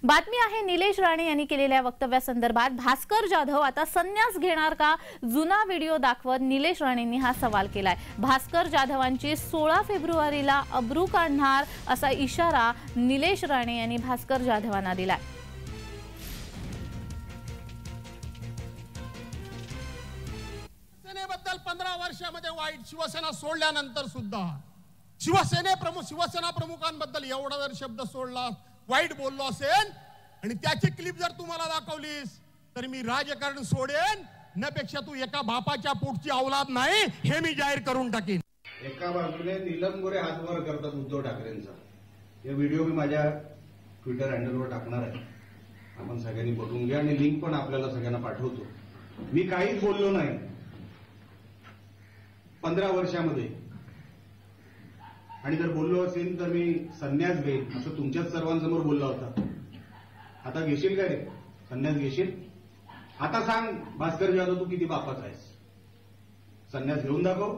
बातमी आहे निलेश राणे यांनी केलेल्या वक्तव्यासंदर्भात भास्कर जाधव आता संन्यास घेणार का? जुना व्हिडिओ दाखवत निलेश राणेंनी हा सवाल केलाय। भास्कर जाधवांची 16 फेब्रुवारीला अब्रू काढणार असा इशारा निलेश राणे यांनी भास्कर जाधवांना दिलाय। शिवसेनेबद्दल 15 वर्षामध्ये वाईट शिवसेना सोडल्यानंतर सुद्धा शिवसेना प्रमुखांबद्दल एवढा जर शब्द सोडला, वाईट बोललो असेल आणि त्याची क्लिप जर तुम्हाला दाखवलीस तर मी राजकारण सोडेन, नपेक्षा तू एका बापाच्या पोटची औलाद नाही हे मी जाहीर करून टाकेन। एका बाजूने नीलम गोरे हातवर करतात उद्धव ठाकरेंचा, हे व्हिडिओ मी माझ्या ट्विटर हँडलवर टाकणार आहे, आपण सगळ्यांनी बघून घ्या आणि लिंक पण आपल्याला सगळ्यांना पाठवतो। मी काहीच बोललो नाही 15 वर्षामध्ये, आणि जर बोललो असेल तर मी संन्यास घेईन असं तुमच्याच सर्वांसमोर बोलला होता। आता घेशील का रे संन्यास? घेशील? आता सांग भास्कर जाधव तू किती बापाचा आहेस? संन्यास घेऊन दाखव।